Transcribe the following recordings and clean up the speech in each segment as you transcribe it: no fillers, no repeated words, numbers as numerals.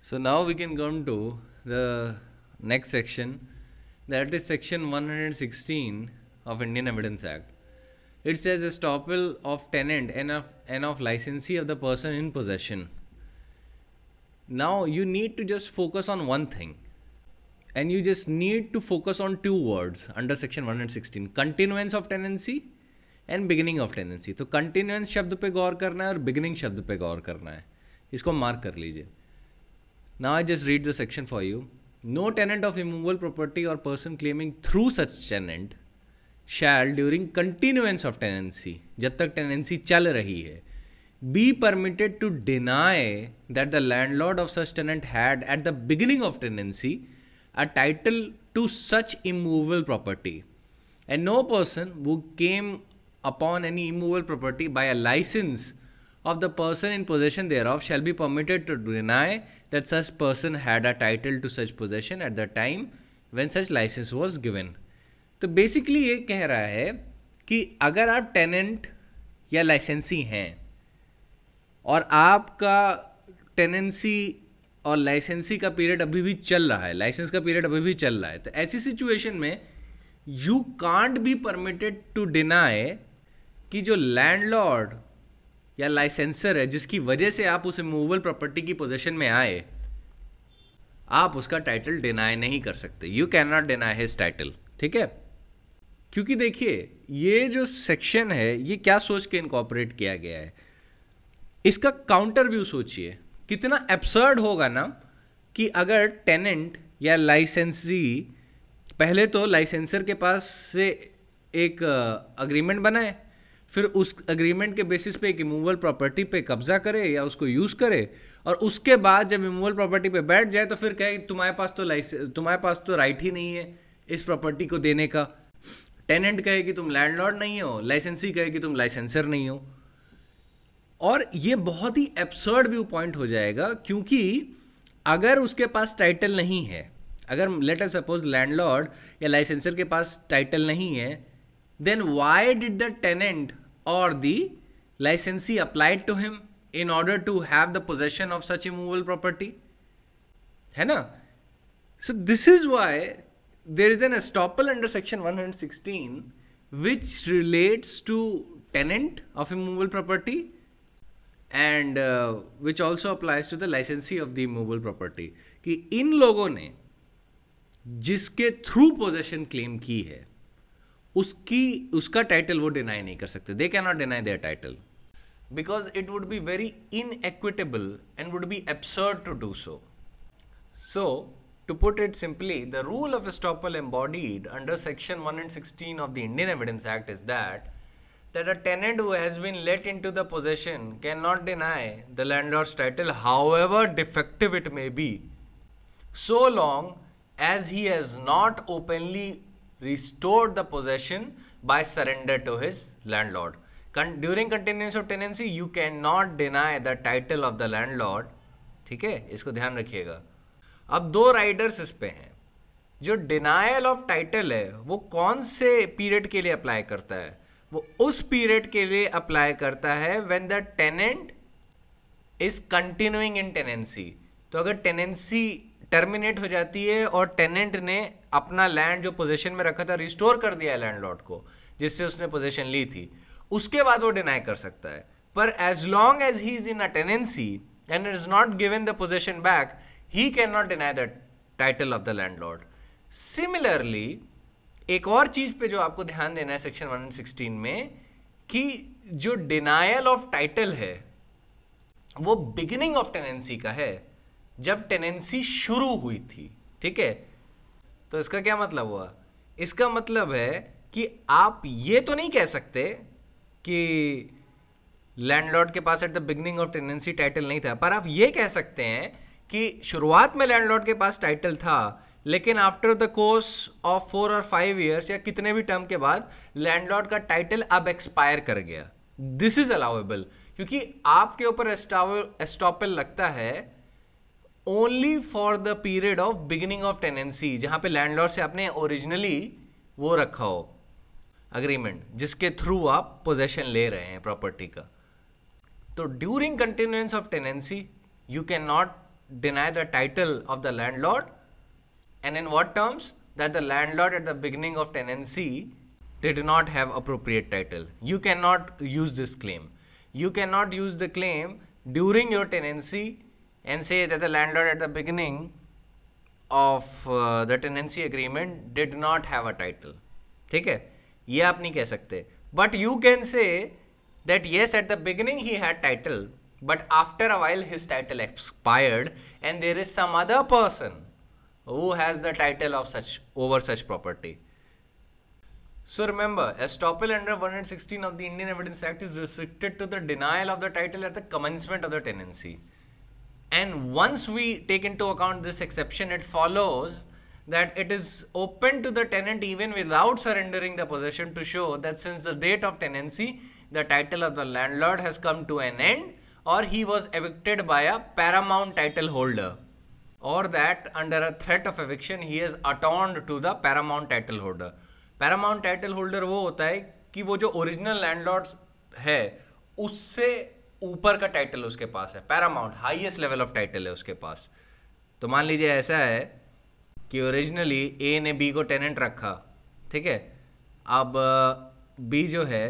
So now we can come to the next section, that is section 116 of Indian Evidence Act. It says estoppel of tenant and of licensee of the person in possession. Now you need to just focus on one thing, and you just need to focus on two words under section 116, continuance of tenancy and beginning of tenancy. तो continuance शब्द पे गौर करना है और beginning शब्द पे गौर करना है. इसको मार्क कर लीजिए. Now I just read the section for you. No tenant of immovable property or person claiming through such tenant shall during continuance of tenancy, जब तक टेनेंसी चल रही है, be permitted to deny that the landlord of such tenant had at the beginning of tenancy a title to such immovable property, and no person who came upon any immovable property by a license of the person in possession thereof shall be permitted to deny that such person had a title to such possession at the time when such license was given. तो basically ये कह रहा है कि अगर आप tenant या लाइसेंसी हैं और आपका टेनेंसी और लाइसेंसी का पीरियड अभी भी चल रहा है, लाइसेंस का पीरियड अभी भी चल रहा है, तो ऐसी सिचुएशन में you can't be permitted to deny कि जो लैंडलॉर्ड या लाइसेंसर है जिसकी वजह से आप उस इमूवेबल प्रॉपर्टी की पोजीशन में आए, आप उसका टाइटल डिनाई नहीं कर सकते. You can not deny his title. ठीक है, क्योंकि देखिए ये जो सेक्शन है ये क्या सोच के इनकॉर्पोरेट किया गया है. इसका काउंटर व्यू सोचिए, कितना एब्सर्ड होगा ना कि अगर टेनेंट या लाइसेंसी, पहले तो लाइसेंसर के पास से एक अग्रीमेंट बनाए, फिर उस अग्रीमेंट के बेसिस पे एक इमूवेबल प्रॉपर्टी पे कब्जा करे या उसको यूज़ करे, और उसके बाद जब इमूवेबल प्रॉपर्टी पे बैठ जाए तो फिर कहे तुम्हारे पास तो राइट ही नहीं है इस प्रॉपर्टी को देने का. टेनेंट कहे कि तुम लैंडलॉर्ड नहीं हो, लाइसेंसी कहे कि तुम लाइसेंसर नहीं हो. और ये बहुत ही एब्सर्ड व्यू पॉइंट हो जाएगा, क्योंकि अगर उसके पास टाइटल नहीं है, अगर लेट अस सपोज लैंडलॉर्ड या लाइसेंसर के पास टाइटल नहीं है, then why did the tenant or the licensee apply to him in order to have the possession of such immovable property? है ना? So this is why there is an estoppel under section 116 which relates to tenant of immovable property and which also applies to the licensee of the immovable property. कि इन लोगों ने जिसके through possession claim की है उसका title वो deny नहीं कर सकते. They can not deny their title because it would be very inequitable and would be absurd to do so. So to put it simply, the rule of estoppel embodied under section 116 of the Indian evidence Act is that a tenant who has been let into the possession cannot deny the landlord's title however defective it may be, so long as he has not openly restored the possession by surrender to his landlord. During continuance of tenancy you cannot deny the title of the landlord. ठीक है, इसको ध्यान रखिएगा. अब दो Riders इस पे हैं. जो डिनायल ऑफ टाइटल है वो कौन से पीरियड के लिए अप्लाई करता है? वो उस पीरियड के लिए अप्लाई करता है when the tenant is continuing in tenancy. तो अगर टेनेंसी टर्मिनेट हो जाती है और टेनेंट ने अपना लैंड जो पोजीशन में रखा था रिस्टोर कर दिया है लैंडलॉर्ड को जिससे उसने पोजीशन ली थी, उसके बाद वो डिनाई कर सकता है. पर as long as he is in a tenancy and is not given the position back, he can not deny the title of the landlord. Similarly एक और चीज पे जो आपको ध्यान देना है सेक्शन 116 में, कि जो डिनायल ऑफ टाइटल है वो बिगिनिंग ऑफ टेनेंसी का है, जब टेनेंसी शुरू हुई थी. ठीक है, तो इसका क्या मतलब हुआ? इसका मतलब है कि आप ये तो नहीं कह सकते कि लैंडलॉर्ड के पास at the beginning of tenancy title नहीं था, पर आप ये कह सकते हैं कि शुरुआत में लैंडलॉर्ड के पास टाइटल था, लेकिन आफ्टर द कोर्स ऑफ 4 और 5 ईयर्स या कितने भी टर्म के बाद लैंडलॉर्ड का टाइटल अब एक्सपायर कर गया. दिस इज अलाउएबल, क्योंकि आपके ऊपर एस्टॉपल लगता है only for the period of beginning of tenancy, जहां पे लैंडलॉर्ड से आपने ओरिजिनली वो रखा हो अग्रीमेंट जिसके थ्रू आप पोजेशन ले रहे हैं प्रॉपर्टी का. तो during continuance of tenancy you can not deny the title of the landlord, and in what terms? That the landlord at the beginning of tenancy did not have appropriate title. You cannot use this claim. You cannot use the claim during your tenancy and say that the landlord at the beginning of the tenancy agreement did not have a title. ठीक है, ये आप नहीं कह सकते. But you can say that yes, at the beginning he had title, but after a while his title expired and there is some other person who has the title of such property. So remember, estoppel under 116 of the Indian Evidence Act is restricted to the denial of the title at the commencement of the tenancy. And once we take into account this exception, it follows that it is open to the tenant even without surrendering the possession to show that since the date of tenancy, the title of the landlord has come to an end, or he was evicted by a paramount title holder, or that under a threat of eviction he is attorned to the paramount title holder. Paramount title holder वो होता है कि वो जो original landlords है उससे ऊपर का टाइटल उसके पास है, Paramount highest level of title है उसके पास. तो मान लीजिए ऐसा है कि ओरिजिनली ए ने बी को टेनेंट रखा, ठीक है. अब बी जो है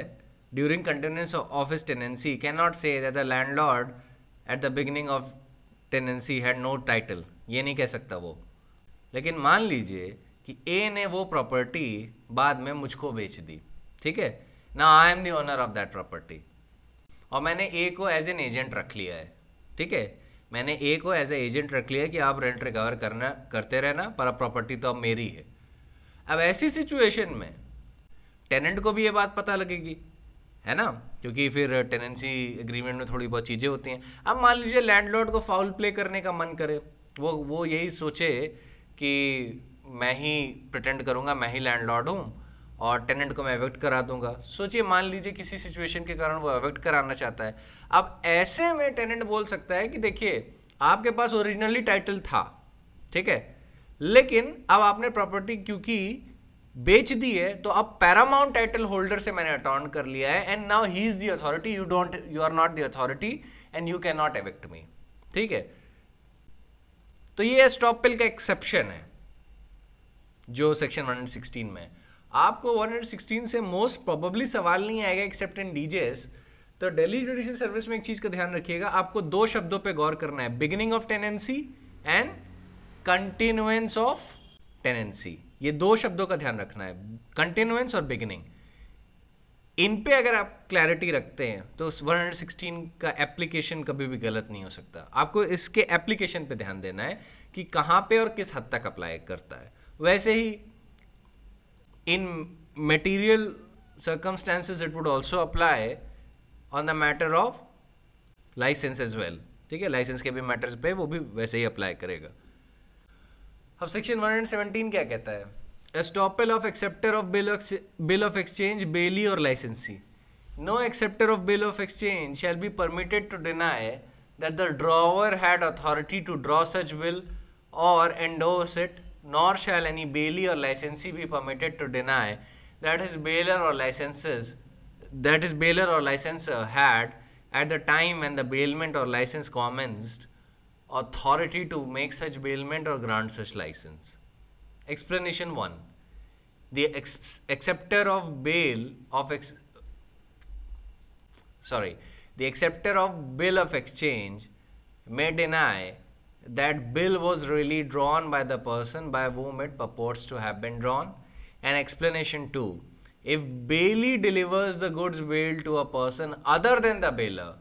during continuance of his tenancy can not say that the landlord at the beginning of tenancy had no title, ये नहीं कह सकता वो. लेकिन मान लीजिए कि ए ने वो प्रॉपर्टी बाद में मुझको बेच दी, ठीक है. ना I am the owner of that property और मैंने ए को एज एन एजेंट रख लिया है, ठीक है. मैंने ए को एज ए एजेंट रख लिया है कि आप रेंट रिकवर करते रहना, पर अब प्रॉपर्टी तो अब मेरी है. अब ऐसी सिचुएशन में टेनेंट को भी ये बात पता लगेगी, है ना, क्योंकि फिर टेनेंसी एग्रीमेंट में थोड़ी बहुत चीज़ें होती हैं. अब मान लीजिए लैंडलॉर्ड को फाउल प्ले करने का मन करे, वो यही सोचे कि मैं ही प्रिटेंड करूँगा, मैं ही लैंडलॉर्ड हूँ और टेनेंट को मैं एविक्ट करा दूंगा. सोचिए, मान लीजिए किसी सिचुएशन के कारण वो एविक्ट कराना चाहता है. अब ऐसे में टेनेंट बोल सकता है कि देखिए आपके पास ओरिजिनली टाइटल था, ठीक है, लेकिन अब आपने प्रॉपर्टी क्योंकि बेच दी है तो अब पैरामाउंट टाइटल होल्डर से मैंने अटॉर्न कर लिया है and now he is the authority, you are not the authority and you can not evict me. ठीक है, तो ये एस्टॉपेल का एक्सेप्शन है जो सेक्शन 116 में. आपको 116 से मोस्ट प्रोबेबली सवाल नहीं आएगा एक्सेप्ट इन डीजेस. तो दिल्ली जुडिशियल सर्विस में एक चीज का ध्यान रखिएगा, आपको दो शब्दों पे गौर करना है, beginning of tenancy and continuance of tenancy. ये दो शब्दों का ध्यान रखना है, कंटिन्यूएंस और बिगिनिंग. इन पे अगर आप क्लैरिटी रखते हैं तो 116 का एप्लीकेशन कभी भी गलत नहीं हो सकता. आपको इसके एप्लीकेशन पे ध्यान देना है कि कहाँ पे और किस हद तक अप्लाई करता है. वैसे ही in material circumstances it would also apply on the matter of license as well. ठीक है, लाइसेंस के भी मैटर्स पे वो भी वैसे ही अप्लाई करेगा. अब सेक्शन 117 क्या कहता है? Estoppel of acceptor of bill of exchange, bailee और licensee. No acceptor of bill of exchange shall be permitted to deny that the drawer had authority to draw such bill or endorse it, nor shall any bailee or licensee be permitted to deny that his bailor or licensor had, at the time when the bailment or license commenced, authority to make such bailment or grant such license. Explanation 1. The acceptor of bill of exchange may deny that bill was really drawn by the person by whom it purports to have been drawn. And explanation 2. If bailee delivers the goods bailed to a person other than the bailer,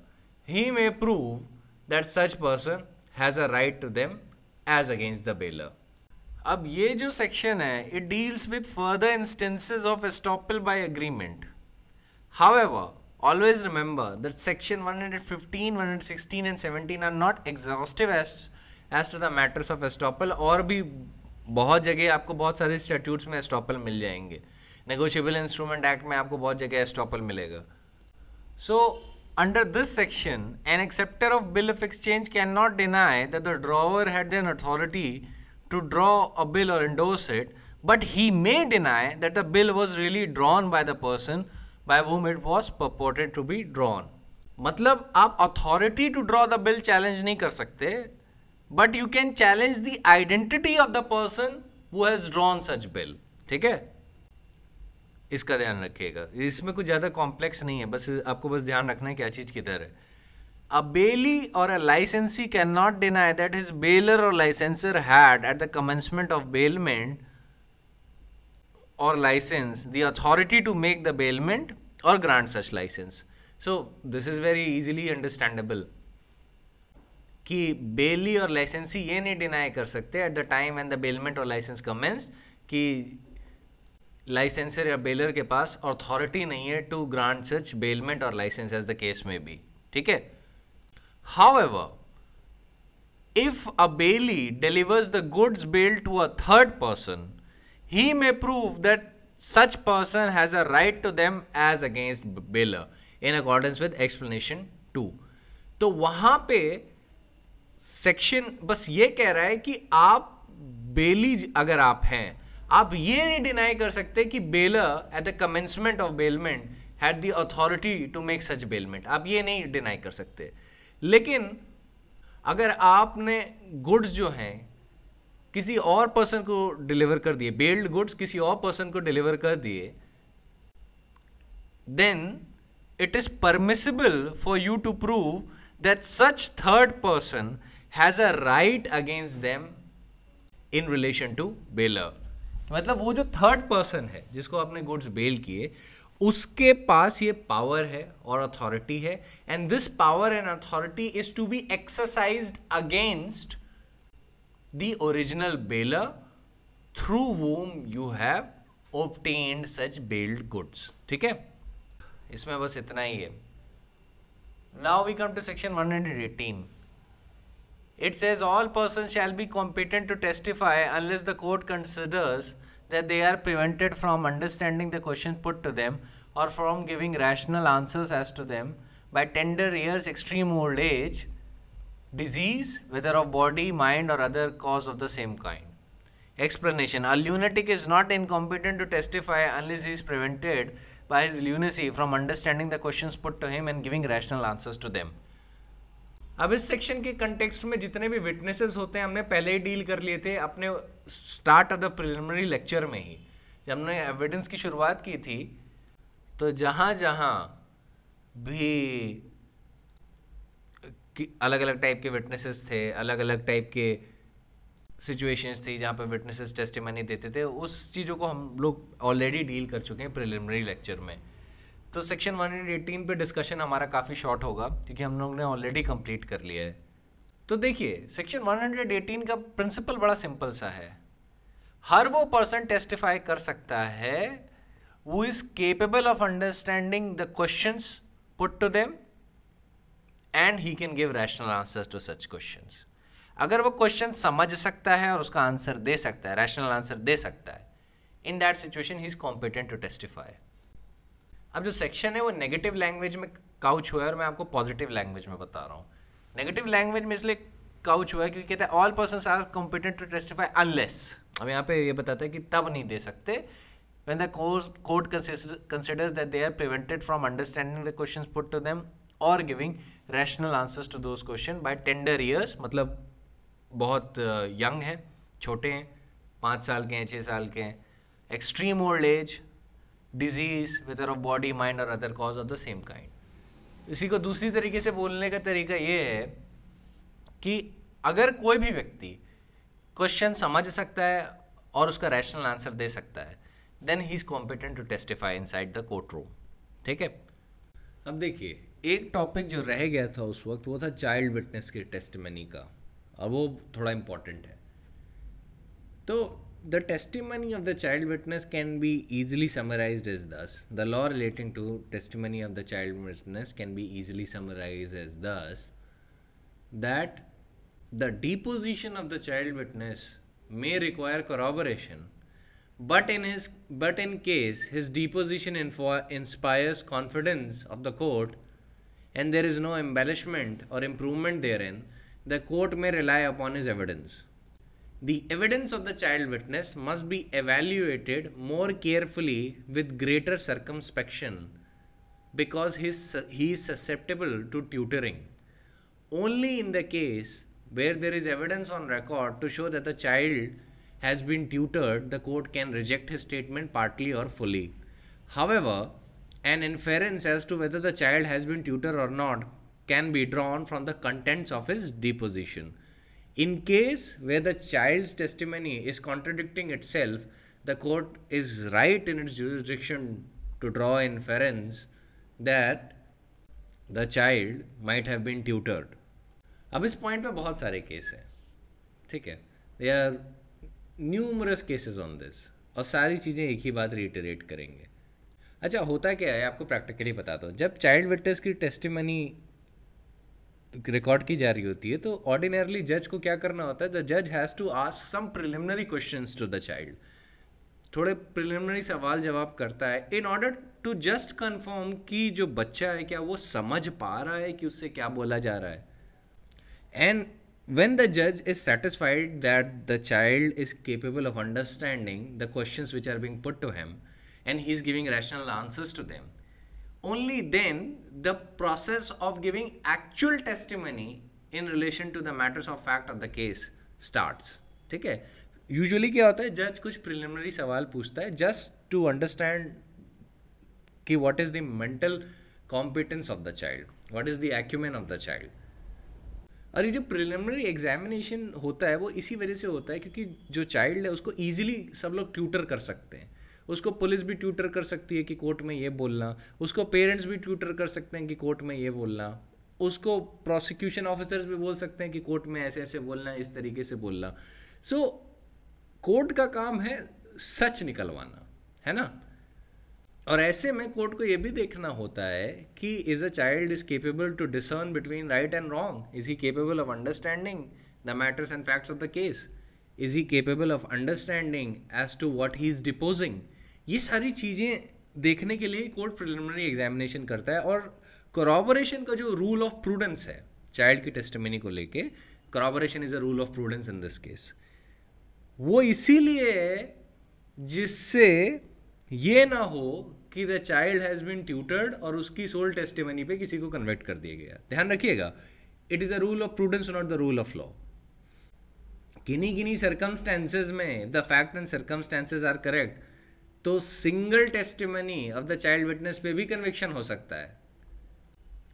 he may prove that such person has a right to them as against the bailer. अब ये जो section है, it deals with further instances of estoppel by agreement. However, always remember that section 115, 116 and 17 are not exhaustive as to the matters of estoppel. और भी बहुत जगह आपको बहुत सारे स्टैट्यूट्स में एस्टॉपल मिल जाएंगे. नेगोशिएबल इंस्ट्रूमेंट एक्ट में आपको बहुत जगह एस्टॉपल मिलेगा. So under this section an acceptor of bill of exchange can not deny that the drawer had an authority to draw a bill और endorse it, but he may deny that the bill was really drawn by the person by whom it was purported to be drawn. मतलब आप authority to draw the bill challenge नहीं कर सकते, but you can challenge the identity of the person who has drawn such bill. ठीक है, इसका ध्यान रखिएगा, इसमें कुछ ज़्यादा कॉम्प्लेक्स नहीं है, बस आपको बस ध्यान रखना है क्या चीज़ किधर है. A bailee or a licensee cannot deny that his bailer or licensor had at the commencement of bailment or license the authority to make the bailment or grant such license. So this is very easily understandable कि बेली और लाइसेंसी ये नहीं deny कर सकते at the time and the bailment और licence commenced कि licensor या बेलर के पास अथॉरिटी नहीं है टू ग्रांट सच बेलमेंट और लाइसेंस एज द केस में बी. ठीक है. However, if a bailee delivers the goods bailed to a third person, he may prove that such person has a right to them as against bailer in accordance with explanation 2. तो वहाँ पे section बस ये कह रहा है कि आप बेली अगर आप हैं, आप ये नहीं डिनाई कर सकते कि bailor at the commencement of bailment had the authority to make such bailment. आप ये नहीं डिनाई कर सकते. लेकिन अगर आपने गुड्स जो हैं किसी और पर्सन को डिलीवर कर दिए, बेल्ड गुड्स किसी और पर्सन को डिलीवर कर दिए, then it is permissible for you to prove that such third person has a right against them in relation to bailor. मतलब वो जो थर्ड पर्सन है जिसको आपने गुड्स बेल किए, उसके पास ये पावर है और अथॉरिटी है, and this power and authority is to be exercised against the original bailor through whom you have obtained such bailed goods. ठीक है, इसमें बस इतना ही है. Now we come to section 118. It says all persons shall be competent to testify unless the court considers that they are prevented from understanding the questions put to them or from giving rational answers as to them by tender years, extreme old age, disease, whether of body, mind or other cause of the same kind. Explanation. A lunatic is not incompetent to testify unless he is prevented by his lunacy from understanding the questions put to him and giving rational answers to them. अब इस section के context में जितने भी witnesses होते हैं हमने पहले ही डील कर लिए थे अपने start of the preliminary lecture में ही. जब हमने एविडेंस की शुरुआत की थी तो जहाँ जहाँ भी अलग अलग टाइप के विटनेसेस थे, अलग अलग टाइप के सिचुएशंस थी जहाँ पे विटनेसेस टेस्टिमनी देते थे, उस चीज़ों को हम लोग ऑलरेडी डील कर चुके हैं प्रिलिमिनरी लेक्चर में. तो सेक्शन 118 पे डिस्कशन हमारा काफ़ी शॉर्ट होगा क्योंकि हम लोग ने ऑलरेडी कंप्लीट कर लिया है. तो देखिए सेक्शन 118 का प्रिंसिपल बड़ा सिंपल सा है. हर वो पर्सन टेस्टिफाई कर सकता है who is capable of understanding the questions put to them and he can give rational answers to such questions. अगर वो क्वेश्चन समझ सकता है और उसका आंसर दे सकता है, रैशनल आंसर दे सकता है, in that situation he is competent to testify. अब जो सेक्शन है वो नेगेटिव लैंग्वेज में काउच हुआ है और मैं आपको पॉजिटिव लैंग्वेज में बता रहा हूँ. नेगेटिव लैंग्वेज में इसलिए काउच हुआ है क्योंकि कहता है all persons are competent to testify unless. अब यहाँ पे ये बताता है कि तब नहीं दे सकते when the court considers that they are prevented from understanding the questions put to them or giving rational answers to those questions by tender years. मतलब बहुत यंग हैं, छोटे हैं, 5 साल के हैं, 6 साल के हैं, extreme old age, disease, whether of body, mind or other cause of the same kind. इसी को दूसरी तरीके से बोलने का तरीका ये है कि अगर कोई भी व्यक्ति क्वेश्चन समझ सकता है और उसका रैशनल आंसर दे सकता है, then he is competent to testify inside the courtroom. ठीक है. अब देखिए एक टॉपिक जो रह गया था उस वक्त वो था चाइल्ड विटनेस के टेस्टिमनी का, और वो थोड़ा इम्पॉर्टेंट है. तो the testimony of the child witness can B easily summarized as thus. The law relating to testimony of the child witness can be easily summarized as thus that the deposition of the child witness may require corroboration, but in case his deposition inspires confidence of the court and there is no embellishment or improvement therein, the court may rely upon his evidence. The evidence of the child witness must be evaluated more carefully with greater circumspection because he is susceptible to tutoring. Only in the case where there is evidence on record to show that the child has been tutored, the court can reject his statement partly or fully. However, an inference as to whether the child has been tutored or not can be drawn from the contents of his deposition. In case where the child's testimony is contradicting itself, the court is right in its jurisdiction to draw inference that the child might have been tutored. अब इस point पे बहुत सारे case हैं, ठीक है, they are numerous cases on this, और सारी चीज़ें एक ही बात रिटरेट करेंगे. अच्छा, होता क्या है आपको प्रैक्टिकली बताता हूँ. जब चाइल्ड विटनेस की टेस्टिमनी रिकॉर्ड की जा रही होती है तो ऑर्डिनरली जज को क्या करना होता है, द जज has to ask some preliminary questions to the child. थोड़े प्रिलिमिनरी सवाल जवाब करता है in order to just confirm कि जो बच्चा है क्या वो समझ पा रहा है कि उससे क्या बोला जा रहा है. And when the judge is satisfied that the child is capable of understanding the questions which are being put to him and he is giving rational answers to them, only then the process of giving actual testimony in relation to the matters of fact of the case starts. ठीक है, usually क्या होता है, जज कुछ preliminary सवाल पूछता है जस्ट टू अंडरस्टैंड कि what is the mental competence of the child, what is the acumen of the child. और ये जो प्रिलिमिनरी एग्जामिनेशन होता है वो इसी वजह से होता है क्योंकि जो चाइल्ड है उसको ईजिली सब लोग ट्यूटर कर सकते हैं. उसको पुलिस भी ट्यूटर कर सकती है कि कोर्ट में ये बोलना, उसको पेरेंट्स भी ट्यूटर कर सकते हैं कि कोर्ट में ये बोलना, उसको प्रोसिक्यूशन ऑफिसर्स भी बोल सकते हैं कि कोर्ट में ऐसे ऐसे बोलना, इस तरीके से बोलना. सो कोर्ट का काम है सच निकलवाना, है ना. और ऐसे में कोर्ट को ये भी देखना होता है कि is a child is capable to discern between right and wrong, is he capable of understanding the matters and facts of the case, is he capable of understanding as to what he is deposing. ये सारी चीज़ें देखने के लिए court preliminary examination करता है. और corroboration का जो रूल ऑफ प्रूडेंस है चाइल्ड की टेस्टिमनी को लेके, corroboration is a rule of prudence in this case. वो इसीलिए है जिससे ये ना हो कि the child has been tutored और उसकी सोल टेस्टिमनी पे किसी को कन्वेक्ट कर दिया गया. ध्यान रखिएगा, it is a rule of prudence not the rule of law. किन्हीं सर्कमस्टेंसेज में the fact and circumstances are correct तो single testimony of the child witness पे भी कन्विक्शन हो सकता है.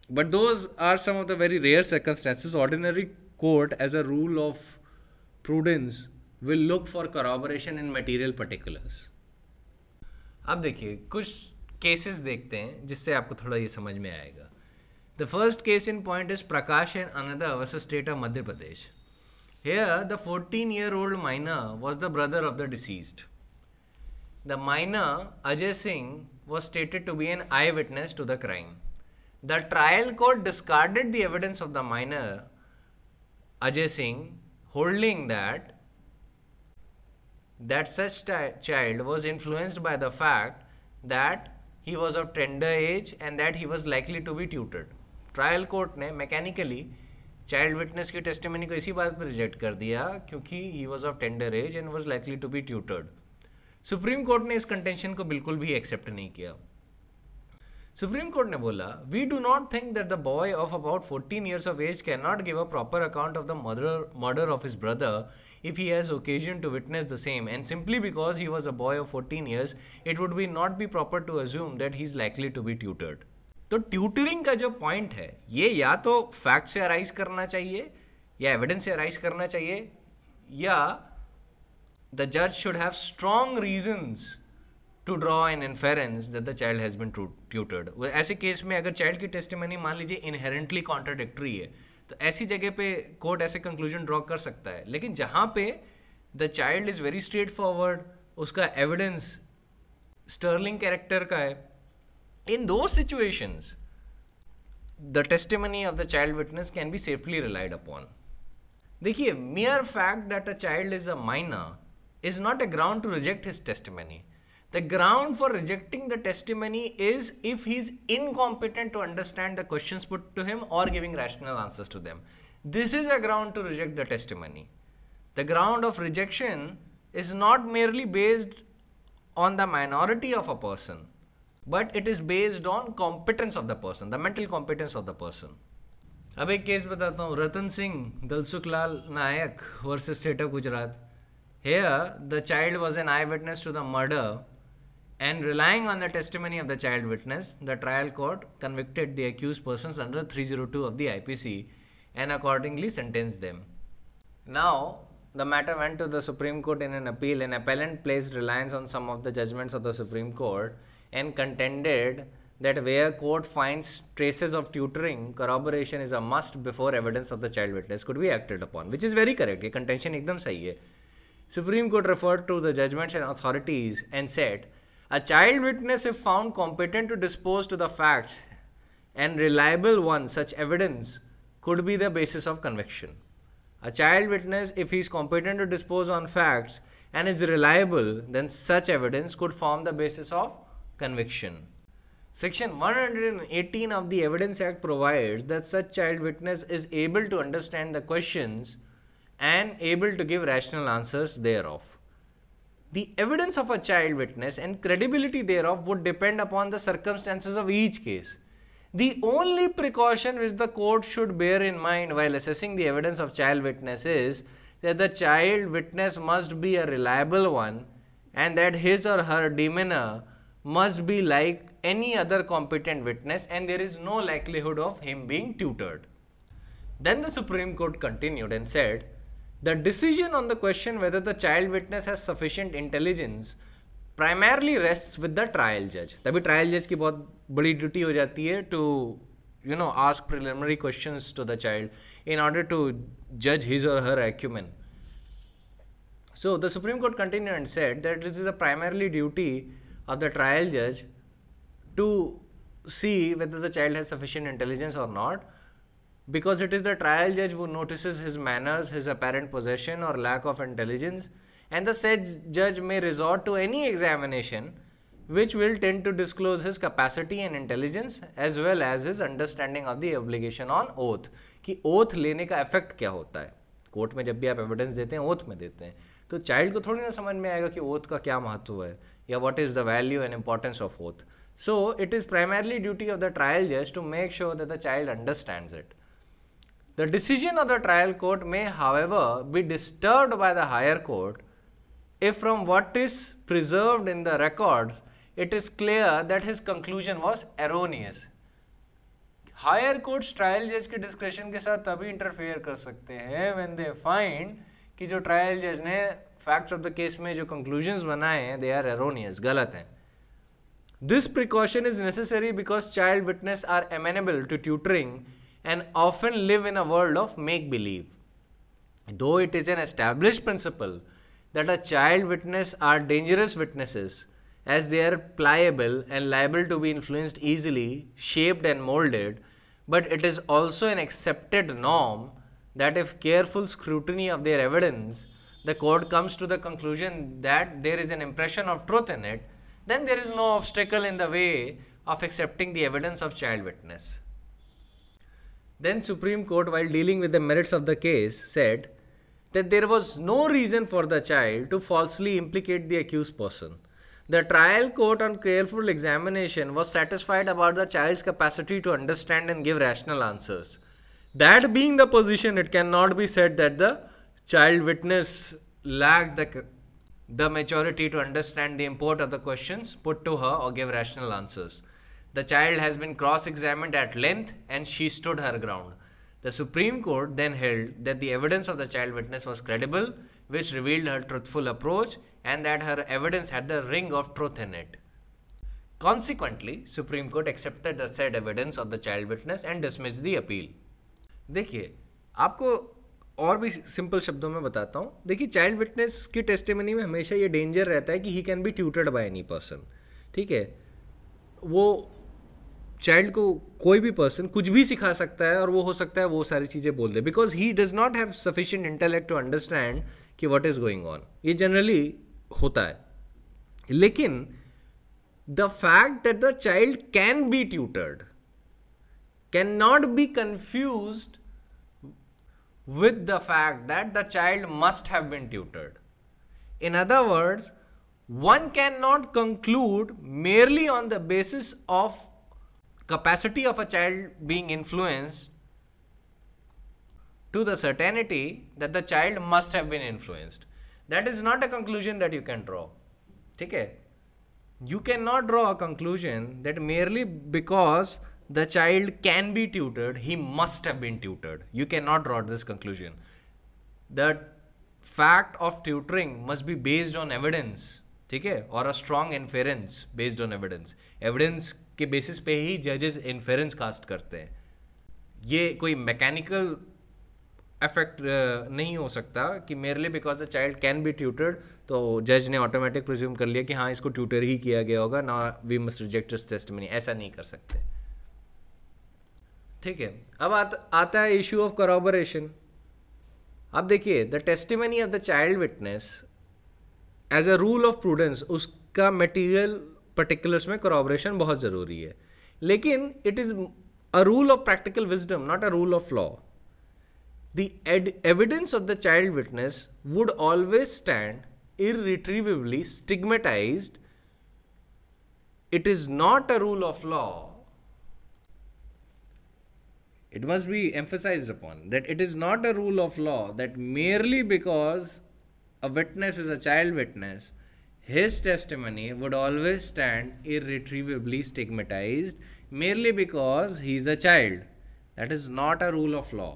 But those are some of the very rare circumstances. Ordinary court as a rule of prudence will look for corroboration in material particulars. अब देखिए कुछ cases देखते हैं जिससे आपको थोड़ा ये समझ में आएगा. The first case in point is Prakash and Ananda versus State of Madhya Pradesh. Here the 14-year-old minor was the brother of the deceased. The minor Ajay Singh was stated to be an eyewitness to the crime. The trial court discarded the evidence of the minor Ajay Singh, holding that such child was influenced by the fact that he was of tender age and that he was likely to be tutored. Trial court ने mechanically child witness की testimony को इसी बात पर reject कर दिया क्योंकि he was of tender age and was likely to be tutored. Supreme court ने इस कंटेंशन को बिल्कुल भी एक्सेप्ट नहीं किया. सुप्रीम कोर्ट ने बोला, we do not think that the boy of about 14 years of age can not give a proper account of the murder of his brother if he has occasion to witness the same, and simply because he was a boy of 14 years it would be not be proper to assume that he is likely to be tutored. तो tutoring का जो point है ये या तो fact से arise करना चाहिए या एविडेंस से अराइज करना चाहिए, या द जज should have strong reasons to draw an inference that the child has been tutored. ऐसे केस में अगर चाइल्ड की टेस्टिमनी मान लीजिए इनहेरेंटली कॉन्ट्राडिक्टरी है तो ऐसी जगह पे कोर्ट ऐसे कंक्लूजन ड्रॉ कर सकता है. लेकिन जहाँ पे the child is very straightforward, उसका एविडेंस स्टर्लिंग कैरेक्टर का है, इन दो situations the testimony of the child witness can be safely relied upon. देखिए, mere fact that a child is a minor is not a ground to reject his testimony. The ground for rejecting the testimony is if he is incompetent to understand the questions put to him or giving rational answers to them. This is a ground to reject the testimony. The ground of rejection is not merely based on the minority of a person, but it is based on competence of the person, the mental competence of the person. अब एक case बताता हूँ, Ratan Singh Dalsukhlal Nayak versus state of Gujarat. Here, the child was an eyewitness to the murder, and relying on the testimony of the child witness, the trial court convicted the accused persons under 302 of the IPC and accordingly sentenced them. Now, the matter went to the Supreme Court in an appeal. An appellant placed reliance on some of the judgments of the Supreme Court and contended that where court finds traces of tutoring, corroboration is a must before evidence of the child witness could be acted upon, which is very correct. ये contention एकदम सही है. Supreme Court referred to the judgments and authorities and said, a child witness, if found competent to dispose to the facts and reliable one, such evidence could be the basis of conviction. A child witness, if he is competent to dispose on facts and is reliable, then such evidence could form the basis of conviction. Section 118 of the Evidence Act provides that such child witness is able to understand the questions and able to give rational answers thereof. The evidence of a child witness and credibility thereof would depend upon the circumstances of each case. The only precaution which the court should bear in mind while assessing the evidence of child witness is that the child witness must be a reliable one and that his or her demeanor must be like any other competent witness and there is no likelihood of him being tutored. Then the Supreme Court continued and said, the decision on the question whether the child witness has sufficient intelligence primarily rests with the trial judge. तभी trial judge की बहुत बड़ी duty हो जाती है to ask preliminary questions to the child in order to judge his or her acumen. So the Supreme Court continued and said that this is a primarily duty of the trial judge to see whether the child has sufficient intelligence or not, because it is the trial judge who notices his manners, his apparent possession or lack of intelligence, and the said judge may resort to any examination which will tend to disclose his capacity and intelligence as well as his understanding of the obligation on oath. कि oath लेने का effect क्या होता है. Court में जब भी आप evidence देते हैं oath में देते हैं, तो child को थोड़ी ना समझ में आएगा कि oath का क्या महत्व है या what is the value and importance of oath. So it is primarily duty of the trial judge to make sure that the child understands it. The decision of the trial court may, however, be disturbed by the higher court if from what is preserved in the records, it is clear that his conclusion was erroneous. Higher courts trial judge के discretion के साथ तभी interfere कर सकते हैं when they find कि जो trial judge ने facts of the case में जो conclusions बनाए हैं, they are erroneous, गलत हैं. This precaution is necessary because child witnesses are amenable to tutoring and often live in a world of make-believe. Though it is an established principle that a child witness are dangerous witnesses as they are pliable and liable to be influenced easily, shaped and molded, but it is also an accepted norm that if careful scrutiny of their evidence, the court comes to the conclusion that there is an impression of truth in it, then there is no obstacle in the way of accepting the evidence of child witness. Then Supreme Court, while dealing with the merits of the case, said that there was no reason for the child to falsely implicate the accused person. The trial court on careful examination was satisfied about the child's capacity to understand and give rational answers. That being the position, it cannot be said that the child witness lacked the maturity to understand the import of the questions put to her or give rational answers. The child has been cross-examined at length and she stood her ground. The Supreme Court then held that the evidence of the child witness was credible, which revealed her truthful approach and that her evidence had the ring of truth in it. Consequently, Supreme Court accepted the said evidence of the child witness and dismissed the appeal. देखिए, आपको और भी simple शब्दों में बताता हूँ. देखिए, child witness की टेस्टिमनी में हमेशा ये डेंजर रहता है कि he can be tutored by any person. ठीक है, वो चाइल्ड को कोई भी पर्सन कुछ भी सिखा सकता है और वो हो सकता है वो सारी चीज़ें बोल दे, because he does not have sufficient intellect to understand कि व्हाट इज गोइंग ऑन. ये जनरली होता है. लेकिन the fact that the child can be tutored can not be confused with the fact that the child must have been tutored. In other words, one cannot conclude merely on the basis of capacity of a child being influenced to the certainty that the child must have been influenced. That is not a conclusion that you can draw. Okay? You cannot draw a conclusion that merely because the child can be tutored, he must have been tutored. You cannot draw this conclusion. The fact of tutoring must be based on evidence. ठीक है, और a strong inference based on evidence. Evidence के basis पे ही जजेस inference cast करते हैं. ये कोई मैकेनिकल इफेक्ट नहीं हो सकता कि merely because the child can be tutored तो जज ने ऑटोमेटिक प्रिज्यूम कर लिया कि हाँ इसको ट्यूटर ही किया गया होगा, ना we must reject his testimony. ऐसा नहीं कर सकते. ठीक है, अब आता है इशू ऑफ करॉबोरेशन. अब देखिए, the testimony of the child witness as a rule of prudence, उसका मटेरियल पर्टिकुलर्स में करॉबोरेशन बहुत ज़रूरी है, लेकिन it is a rule of practical wisdom, not a rule of law. The evidence of the child witness would always stand irretrievably stigmatized. It is not a rule of law. It must be emphasized upon that it is not a rule of law that merely because a witness is a child witness, his testimony would always stand irretrievably stigmatized merely because he is a child. That is not a rule of law.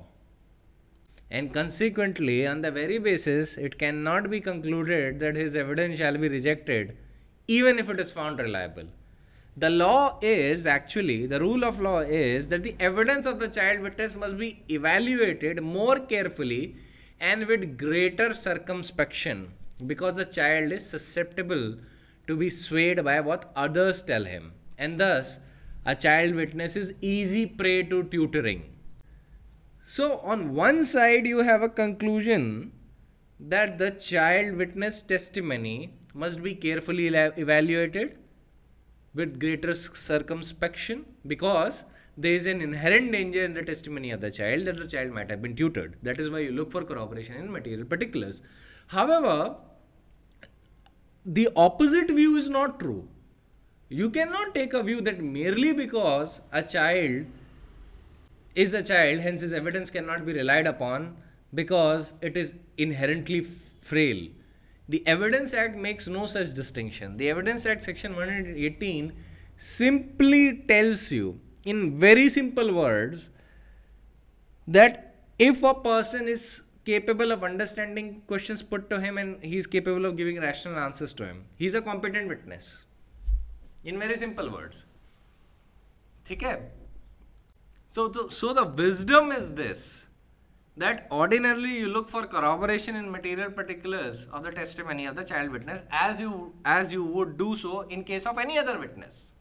And consequently, on the very basis, it cannot be concluded that his evidence shall be rejected, even if it is found reliable. The law is actually, the rule of law is that the evidence of the child witness must be evaluated more carefully and with greater circumspection, because the child is susceptible to be swayed by what others tell him. And thus, a child witness is easy prey to tutoring. So, on one side, you have a conclusion that the child witness testimony must be carefully evaluated with greater circumspection, because there is an inherent danger in the testimony of the child that the child might have been tutored. That is why you look for corroboration in material particulars. However, the opposite view is not true. You cannot take a view that merely because a child is a child, hence his evidence cannot be relied upon because it is inherently frail. The Evidence Act makes no such distinction. The Evidence Act section 118 simply tells you in very simple words that if a person is capable of understanding questions put to him and he is capable of giving rational answers to him, he is a competent witness. In very simple words. ठीक है? So the wisdom is this, that ordinarily you look for corroboration in material particulars of the testimony of the child witness as you would do so in case of any other witness.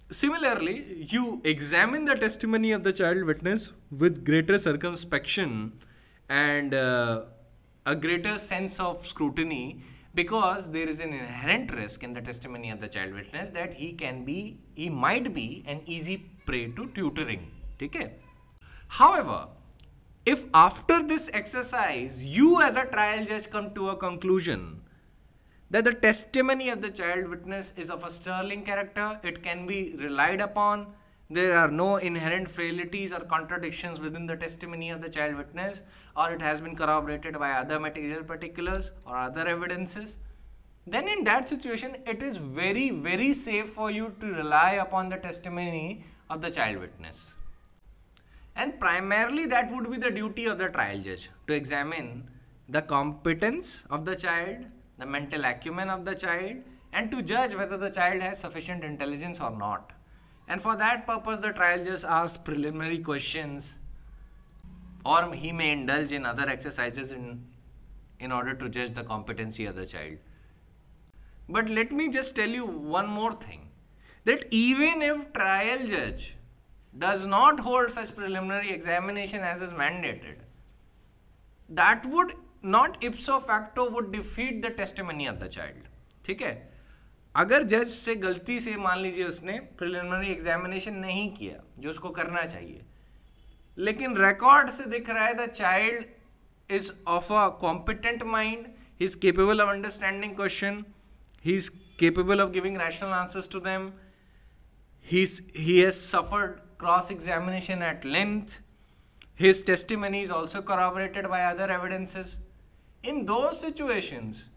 Similarly, you examine the testimony of the child witness with greater circumspection and a greater sense of scrutiny, because there is an inherent risk in the testimony of the child witness that he might be an easy prey to tutoring. Okay? However, if after this exercise you as a trial judge come to a conclusion that the testimony of the child witness is of a sterling character, it can be relied upon, there are no inherent frailties or contradictions within the testimony of the child witness, or it has been corroborated by other material particulars or other evidences, then in that situation it is very, very safe for you to rely upon the testimony of the child witness. And primarily that would be the duty of the trial judge, to examine the competence of the child, the mental acumen of the child, and to judge whether the child has sufficient intelligence or not. And for that purpose, the trial judge asks preliminary questions, or he may indulge in other exercises in order to judge the competency of the child. But let me just tell you one more thing, that even if trial judge does not hold such preliminary examination as is mandated, that would not ipso facto would defeat the testimony of the child. ठीक है? अगर जज से गलती से मान लीजिए उसने प्रिलिमिनरी एग्जामिनेशन नहीं किया जो उसको करना चाहिए, लेकिन रिकॉर्ड से दिख रहा है the child is of a competent mind, he is capable of understanding question, he is capable of giving rational answers to them, he has suffered cross examination at length, his testimony is also corroborated by other evidences. In those situations,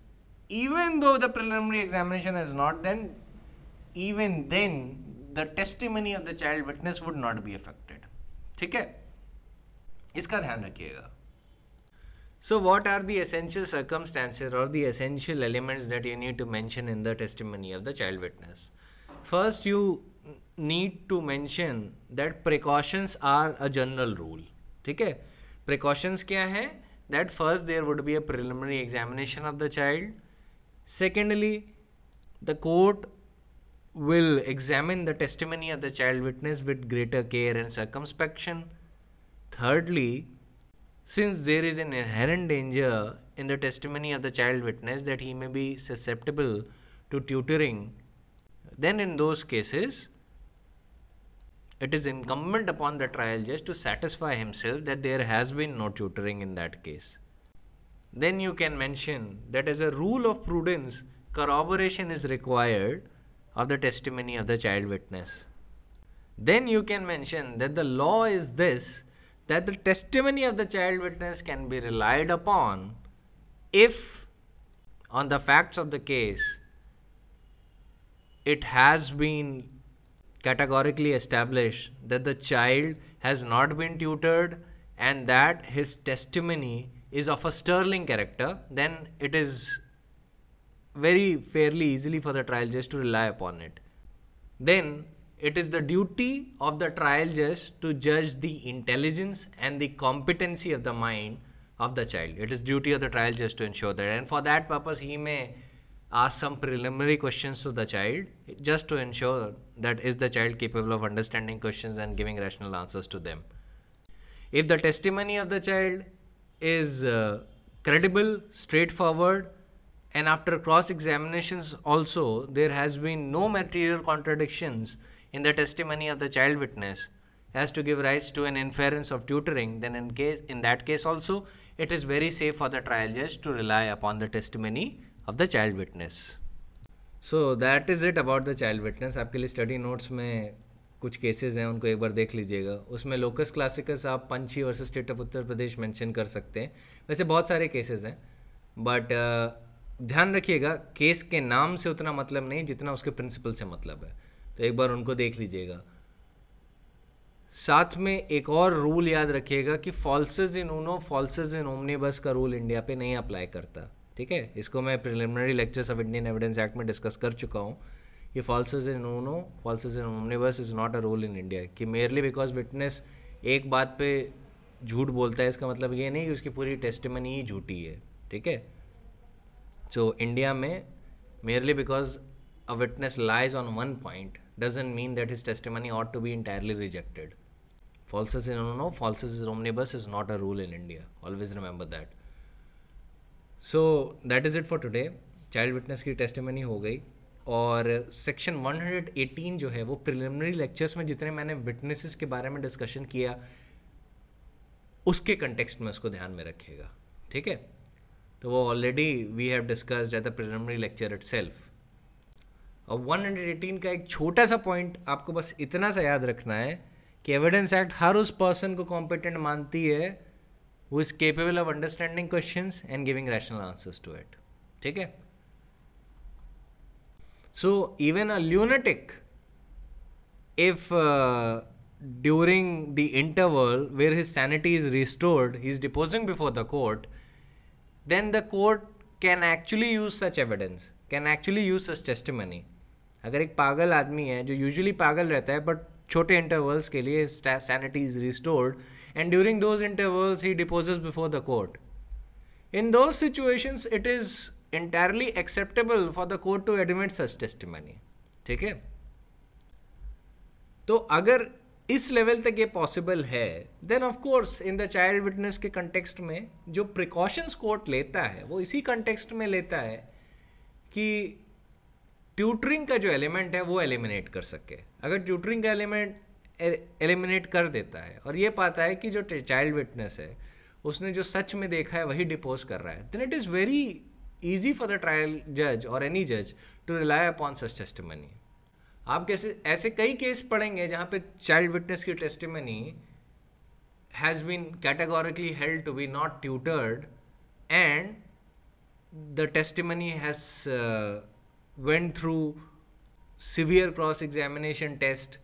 even though the preliminary examination is not done, even then the testimony of the child witness would not be affected. ठीक है, इसका ध्यान रखिएगा. So what are the essential circumstances or the essential elements that you need to mention in the testimony of the child witness? First, you need to mention that precautions are a general rule. ठीक है, precautions क्या है? That first there would be a preliminary examination of the child. Secondly, the court will examine the testimony of the child witness with greater care and circumspection. Thirdly, since there is an inherent danger in the testimony of the child witness that he may be susceptible to tutoring, then in those cases, it is incumbent upon the trial judge to satisfy himself that there has been no tutoring in that case. Then you can mention that as a rule of prudence, corroboration is required of the testimony of the child witness. Then you can mention that the law is this, that the testimony of the child witness can be relied upon if on the facts of the case it has been categorically established that the child has not been tutored and that his testimony is of a sterling character. Then it is very fairly easily for the trial judge to rely upon it. Then it is the duty of the trial judge to judge the intelligence and the competency of the mind of the child. It is duty of the trial judge to ensure that, and for that purpose he may ask some preliminary questions to the child just to ensure that is the child capable of understanding questions and giving rational answers to them. If the testimony of the child is credible, straightforward, and after cross-examinations also there has been no material contradictions in the testimony of the child witness as to give rise to an inference of tutoring, then in that case also it is very safe for the trial judge to rely upon the testimony of the child witness. So that is it about the child witness. आपके लिए study notes में कुछ cases हैं, उनको एक बार देख लीजिएगा. उसमें लोकस क्लासिकस आप पंछी versus state of Uttar Pradesh mention कर सकते हैं. वैसे बहुत सारे केसेस हैं, बट ध्यान रखिएगा केस के नाम से उतना मतलब नहीं जितना उसके प्रिंसिपल से मतलब है. तो एक बार उनको देख लीजिएगा. साथ में एक और रूल याद रखिएगा कि falsus in uno falsus in omnibus का रूल इंडिया पे नहीं अप्लाई करता. ठीक है, इसको मैं preliminary lectures of Indian evidence act में डिस्कस कर चुका हूँ. ये falsus in uno falsus in omnibus is not a rule in India कि मेयरली बिकॉज विटनेस एक बात पे झूठ बोलता है इसका मतलब ये नहीं कि उसकी पूरी टेस्टिमनी ही झूठी है. ठीक है, सो इंडिया में merely because a witness lies on one point doesn't mean that his testimony ought to be entirely rejected. Falsus in uno, falsus in omnibus is not a rule in India. Always remember that. So that is it for today. Child witness की testimony हो गई और section 118 जो है वो preliminary lectures में जितने मैंने विटनेसेस के बारे में डिस्कशन किया उसके कंटेक्स्ट में उसको ध्यान में रखिएगा. ठीक है, तो वो already we have discussed at the preliminary lecture itself. और 118 का एक छोटा सा पॉइंट आपको बस इतना सा याद रखना है कि एविडेंस एक्ट हर उस पर्सन को कॉम्पिटेंट मानती है who is capable of understanding questions and giving rational answers to it. ठीक है, so even a lunatic if during the interval where his sanity is restored he is deposing before the court, then the court can actually use such evidence, can actually use such testimony. अगर एक पागल आदमी है जो usually पागल रहता है but छोटे इंटरवल्स के लिए sanity is restored and during those intervals he deposes before the court, in those situations it is entirely acceptable for the court to admit such testimony. ठीक है, तो अगर इस लेवल तक ये पॉसिबल है then of course in the child witness के context में जो प्रिकॉशंस कोर्ट लेता है वो इसी कंटेक्स्ट में लेता है कि ट्यूटरिंग का जो एलिमेंट है वो एलिमिनेट कर सके. अगर ट्यूटरिंग का एलिमेंट एलिमिनेट कर देता है और ये पाता है कि जो चाइल्ड विटनेस है उसने जो सच में देखा है वही डिपोज कर रहा है, then it is very easy for the trial जज और एनी जज to rely upon such testimony. आप कैसे ऐसे कई केस पढ़ेंगे जहाँ पे चाइल्ड विटनेस की testimony has been categorically held to be not tutored, and the testimony has went through severe cross-examination test,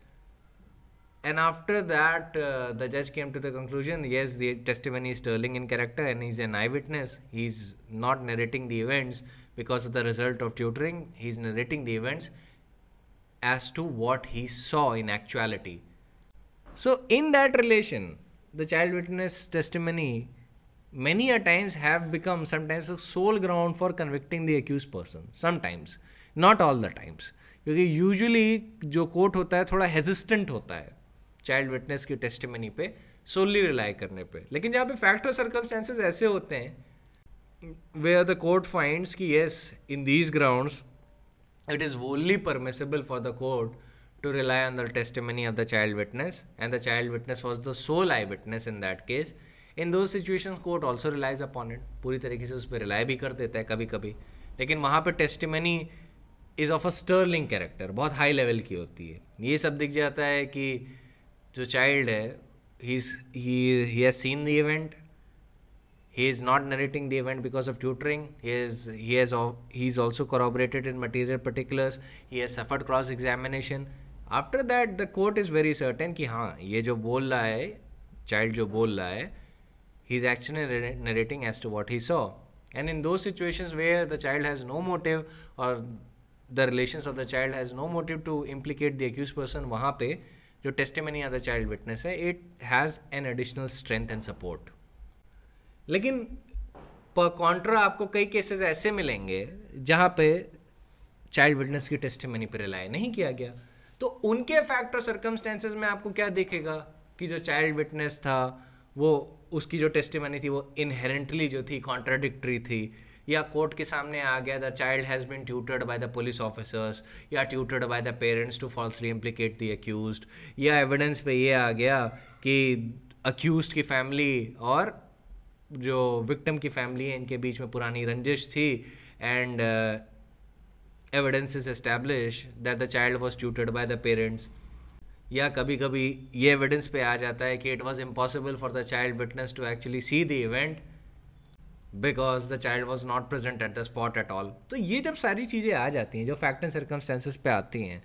and after that the judge came to the conclusion, yes, the testimony is sterling in character and he's an eyewitness. He's not narrating the events because of the result of tutoring. He's narrating the events as to what he saw in actuality. So in that relation, the child witness testimony many a times have become sometimes a sole ground for convicting the accused person. Sometimes, not all the times, क्योंकि usually जो court होता है थोड़ा हेजिस्टेंट होता है child witness की testimony पे सोली rely करने पे. लेकिन जहाँ पे फैक्ट और सर्कमस्टेंसेस ऐसे होते हैं वेयर द कोर्ट फाइंड्स कि yes in these grounds it is wholly permissible for the court to rely on the testimony of the child witness, and the child witness was the sole eyewitness in that case. In those situations court also relies upon it, पूरी तरीके से उस पर rely भी कर देता है कभी कभी. लेकिन वहाँ पर testimony is of a sterling character, बहुत हाई लेवल की होती है. ये सब दिख जाता है कि जो चाइल्ड है he has seen the event. He is not narrating the event because of tutoring. He's also corroborated in material particulars. He has suffered cross examination. After that the court is very certain कि हाँ ये जो बोल रहा है child जो बोल रहा है he is actually narrating as to what he saw. And in those situations where the child has no motive or the relations of the child has no motive to implicate the accused person, वहाँ पे जो testimony of the child witness है it has an additional strength and support. लेकिन पर Contra आपको कई cases ऐसे मिलेंगे जहाँ पे चाइल्ड विटनेस की टेस्टिमनी पर रिलाई नहीं किया गया. तो उनके फैक्ट और सर्कमस्टेंसेस में आपको क्या दिखेगा कि जो चाइल्ड विटनेस था वो उसकी जो टेस्टिमनी थी वो इनहेरेंटली जो थी कॉन्ट्राडिक्टरी थी, या कोर्ट के सामने आ गया the child has been tutored by the police officers या tutored by the parents to falsely implicate the accused, या एविडेंस पे ये आ गया कि अक्यूज्ड की फैमिली और जो विक्टिम की फैमिली है इनके बीच में पुरानी रंजिश थी, and evidence is establish that the child was tutored by the parents. या कभी कभी ये एविडेंस पे आ जाता है कि it was impossible for the child witness to actually see the event because the child was not present at the spot at all. तो ये जब सारी चीज़ें आ जाती हैं जो फैक्ट एंड सर्कमस्टेंसेस पे आती हैं,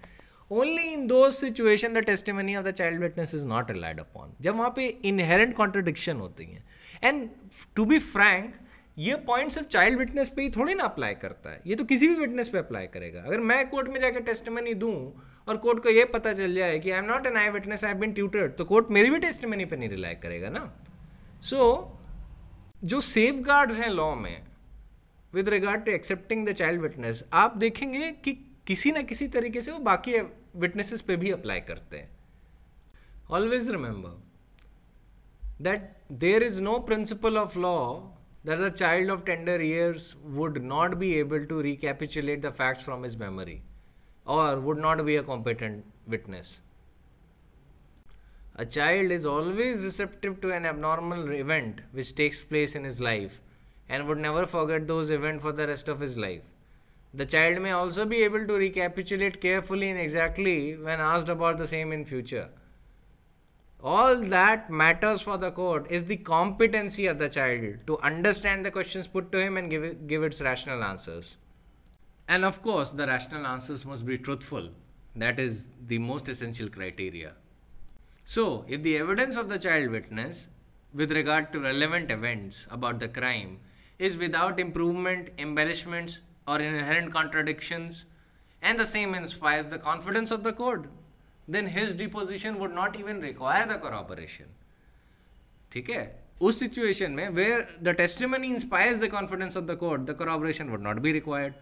only in those situations the testimony of the child witness is not relied upon. जब वहाँ पे inherent contradiction होती हैं. And to be frank, ये पॉइंट सिर्फ चाइल्ड विटनेस पे ही थोड़ी ना अप्लाई करता है, ये तो किसी भी विटनेस पे अप्लाई करेगा. अगर मैं कोर्ट में जाकर टेस्टिमनी दूं और कोर्ट को ये पता चल जाए कि I am not an eye witness, I have been tutored, तो कोर्ट मेरी भी टेस्टिमनी पे नहीं रिलाई करेगा ना. सो जो सेफ गार्ड्स हैं लॉ में with regard to accepting the child witness, आप देखेंगे कि किसी ना किसी तरीके से वो बाकी विटनेसेस पे भी अप्लाई करते हैं. Always remember that there is no principle of law that a child of tender years would not be able to recapitulate the facts from his memory or would not be a competent witness. A child is always receptive to an abnormal event which takes place in his life and would never forget those events for the rest of his life. The child may also be able to recapitulate carefully and exactly when asked about the same in future. All that matters for the court is the competency of the child to understand the questions put to him and give its rational answers. And of course, the rational answers must be truthful. That is the most essential criteria. So, if the evidence of the child witness with regard to relevant events about the crime is without improvement, embellishments, or inherent contradictions, and the same inspires the confidence of the court, then his deposition would not even require the corroboration. ठीक है, उस situation में where the testimony inspires the confidence of the court, the corroboration would not be required.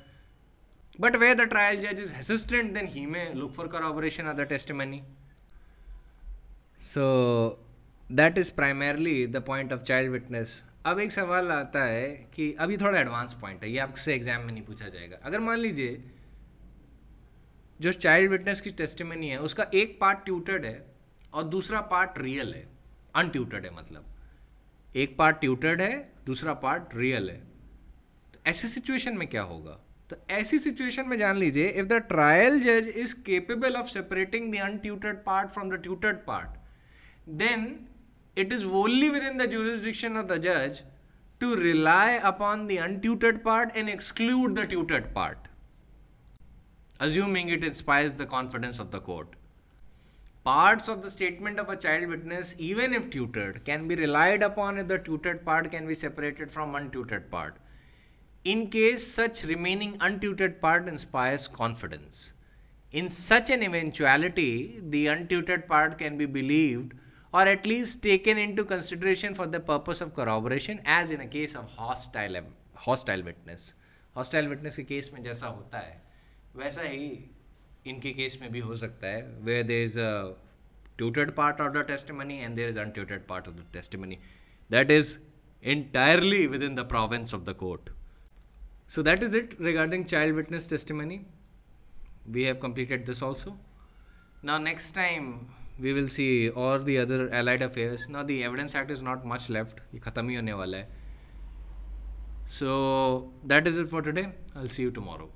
But where the trial judge is hesitant, then he may look for corroboration of the testimony. So that is primarily the point of child witness. अब एक सवाल आता है कि अभी थोड़ा advance point है, ये आपसे एग्जाम में नहीं पूछा जाएगा. अगर मान लीजिए जो चाइल्ड विटनेस की टेस्टिमनी है उसका एक पार्ट ट्यूटर्ड है और दूसरा पार्ट रियल है, अनट्यूटर्ड है, मतलब एक पार्ट ट्यूटर्ड है दूसरा पार्ट रियल है, तो ऐसी सिचुएशन में क्या होगा? तो ऐसी सिचुएशन में जान लीजिए, इफ द ट्रायल जज is capable of separating the untutored part from the tutored part, then it is wholly within the jurisdiction of the judge to rely upon the untutored part and exclude the tutored part, assuming it inspires the confidence of the court. Parts of the statement of a child witness, even if tutored, can be relied upon if the tutored part can be separated from untutored part, in case such remaining untutored part inspires confidence. In such an eventuality, the untutored part can be believed or at least taken into consideration for the purpose of corroboration, as in a case of hostile witness. Hostile witness के case में जैसा होता है वैसा ही इनके case में भी हो सकता है, where there is a tutored part of the testimony and there is untutored part of the testimony. That is entirely within the province of the court. So that is it regarding child witness testimony. We have completed this also. Now next time we will see all the other allied affairs. Now the Evidence Act is not much left. ये खत्म ही होने वाला है. So that is it for today. I'll see you tomorrow.